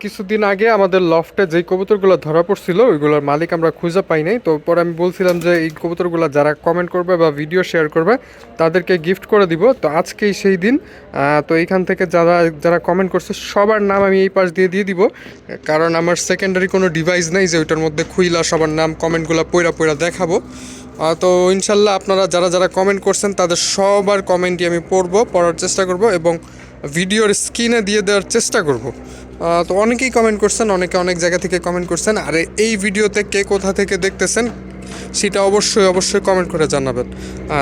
কিছুদিন আগে আমাদের লফটে যেই কবুতরগুলো ধরা পড়ছিল ওইগুলোর মালিক আমরা খুঁজে পাই নাই। তো পরে আমি বলছিলাম যে এই কবুতরগুলো যারা কমেন্ট করবে বা ভিডিও শেয়ার করবে তাদেরকে গিফট করে দিব। তো আজকেই সেই দিন। তো এইখান থেকে যারা যারা কমেন্ট করছে সবার নাম আমি এই পাশ দিয়ে দিয়ে দিব, কারণ আমার সেকেন্ডারি কোনো ডিভাইস নেই যে ওইটার মধ্যে খুইলা সবার নাম কমেন্টগুলো পইরা পইরা দেখাবো। তো ইনশাল্লাহ আপনারা যারা যারা কমেন্ট করছেন তাদের সবার কমেন্টই আমি পড়ার চেষ্টা করব এবং ভিডিওর স্ক্রিনে দিয়ে দেওয়ার চেষ্টা করব। তো অনেকেই কমেন্ট করছেন, অনেকে অনেক জায়গা থেকে কমেন্ট করছেন। আর এই ভিডিওতে কে কোথা থেকে দেখতেছেন সেটা অবশ্যই অবশ্যই কমেন্ট করে জানাবেন।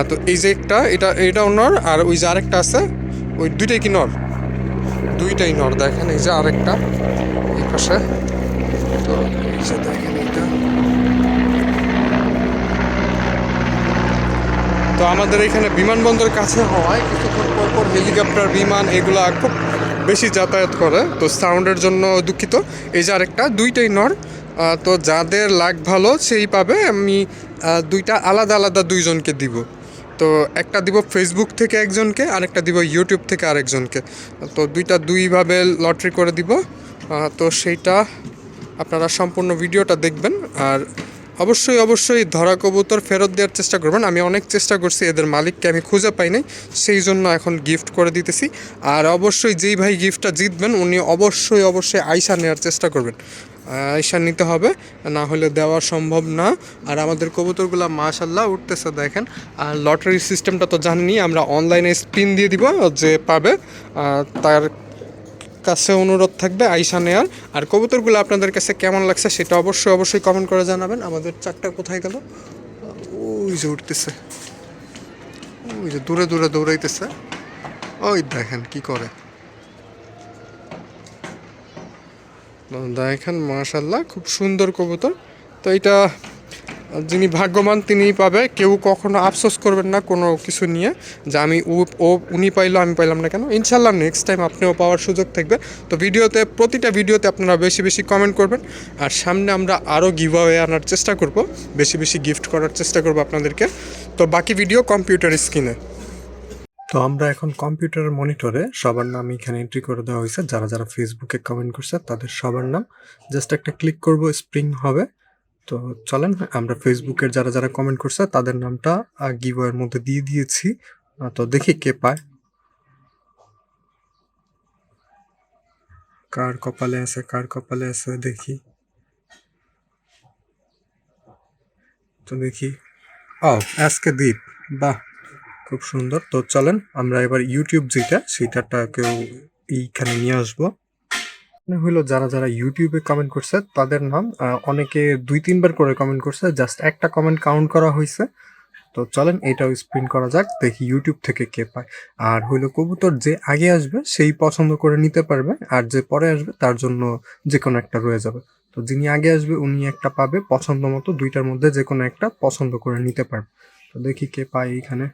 তো এই যে এটাও নর, আর ওই যে আরেকটা আছে ওই দুইটাই কি নর? দুইটাই নর। দেখেন এই যে আরেকটা এই পাশে। তো এই যে দেখেন এইটা। তো আমাদের এখানে বিমানবন্দর কাছে হওয়ায় কিছুক্ষণ পর পর হেলিকপ্টার, বিমান এগুলো খুব বেশি যাতায়াত করে, তো সাউন্ডের জন্য দুঃখিত। এই যে আরেকটা, দুইটাই নর। তো যাদের লাক ভালো সেই পাবে। আমি দুইটা আলাদা আলাদা দুইজনকে দিব। তো একটা দিব ফেসবুক থেকে একজনকে, আরেকটা দিব ইউটিউব থেকে আরেকজনকে। তো দুইভাবে লটারি করে দিব। তো সেইটা আপনারা সম্পূর্ণ ভিডিওটা দেখবেন। আর অবশ্যই অবশ্যই ধরা কবুতর ফেরত দেওয়ার চেষ্টা করবেন। আমি অনেক চেষ্টা করছি, এদের মালিককে আমি খুঁজে পাই নাই, সেই জন্য এখন গিফট করে দিতেছি। আর অবশ্যই যেই ভাই গিফটটা জিতবেন উনি অবশ্যই অবশ্যই আইসা নেওয়ার চেষ্টা করবেন। আইসা নিতে হবে, না হলে দেওয়া সম্ভব না। আর আমাদের কবুতরগুলো মাশাল্লাহ উঠতেছে দেখেন। আর লটারি সিস্টেমটা তো জানেনই, আমরা অনলাইনে স্পিন দিয়ে দিব, যে পাবে তার কাছে অনুরোধ থাকবে আইসা নেয়ার। আর কবুতরগুলো আপনাদের কাছে কেমন লাগছে সেটা অবশ্যই অবশ্যই কমেন্ট করে জানাবেন। আমাদের চারটা কোথায় গেল? ওই যে উঠতেছে, ওই যে দূরে দূরে দৌড়াইতেছে, ওই দেখেন কি করে। দেখেন মাশাল্লাহ খুব সুন্দর কবুতর। তো এটা যিনি ভাগ্যবান তিনিই পাবে। কেউ কখনো আফসোস করবেন না কোনো কিছু নিয়ে যে আমি উনি পাইলো আমি পাইলাম না কেন। ইনশাল্লাহ নেক্সট টাইম আপনিও পাওয়ার সুযোগ থাকবে। তো প্রতিটা ভিডিওতে আপনারা বেশি বেশি কমেন্ট করবেন। আর সামনে আমরা আরও গিভঅ্যাওয়ে আনার চেষ্টা করব, বেশি বেশি গিফট করার চেষ্টা করব আপনাদেরকে। তো বাকি ভিডিও কম্পিউটার স্ক্রিনে। তো আমরা এখন কম্পিউটারের মনিটরে সবার নাম এখানে এন্ট্রি করে দেওয়া হয়েছে। যারা যারা ফেসবুকে কমেন্ট করছে তাদের সবার নাম জাস্ট একটা ক্লিক করব, স্প্রিং হবে। তো চলেন, আমরা ফেসবুকের যারা যারা কমেন্ট করছে তাদের নামটা গিভওয়ের মধ্যে দিয়ে দিয়েছি। তো দেখি কে পায়, কার কপালে আছে কার কপালে আছে দেখি। তো দেখি, আজকে দ্বীপ, বাহ খুব সুন্দর। তো চলেন আমরা এবার ইউটিউব যেটা সেটাকেও এইখানে নিয়ে আসবো। হইলো যারা যারা ইউটিউবে কমেন্ট করছে তাদের নাম, অনেকে 2-3 বার করে কমেন্ট করছে, জাস্ট একটা কমেন্ট কাউন্ট করা হয়েছে। তো চলেন এটাও স্প্রিন্ট করা যাক, দেখি ইউটিউব থেকে কে পায়। আর হইলো কবুতর যে আগে আসবে সেই পছন্দ করে নিতে পারবে, আর যে পরে আসবে তার জন্য যে কোনো একটা রয়ে যাবে। তো যিনি আগে আসবে উনি একটা পাবে পছন্দ মতো, দুইটার মধ্যে যে কোনো একটা পছন্দ করে নিতে পারবে। তো দেখি কে পায় এইখানে।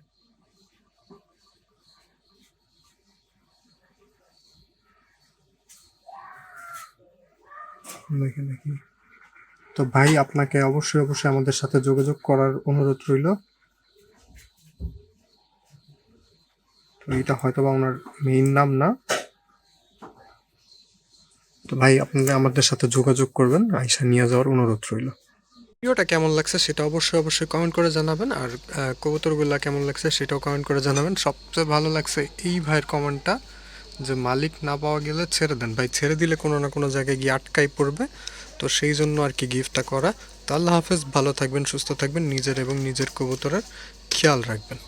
দেখি দেখি। তো ভাই আপনাকে অবশ্যই অবশ্যই আমাদের সাথে যোগাযোগ করার অনুরোধ রইল। তো এটা হয়তো বা ওনার মেইন নাম না। তো ভাই আপনাদের আমাদের সাথে যোগাযোগ করবেন, আইসা নিয়ে যাওয়ার অনুরোধ রইল। ভিডিওটা কেমন লাগছে সেটা অবশ্যই অবশ্যই কমেন্ট করে জানাবেন। আর কবুতরগুলা কেমন লাগছে সেটাও কমেন্ট করে জানাবেন। সবচেয়ে ভালো লাগছে এই ভাইয়ের কমেন্টটা, যে মালিক না পাওয়া গেলে ছেড়ে দেন। ভাই ছেড়ে দিলে কোনো না কোনো জায়গায় গিয়ে আটকাই পড়বে, তো সেই জন্য আর কি গিফটটা করা। তো আল্লাহ হাফেজ, ভালো থাকবেন, সুস্থ থাকবেন, নিজের এবং নিজের কবুতরের খেয়াল রাখবেন।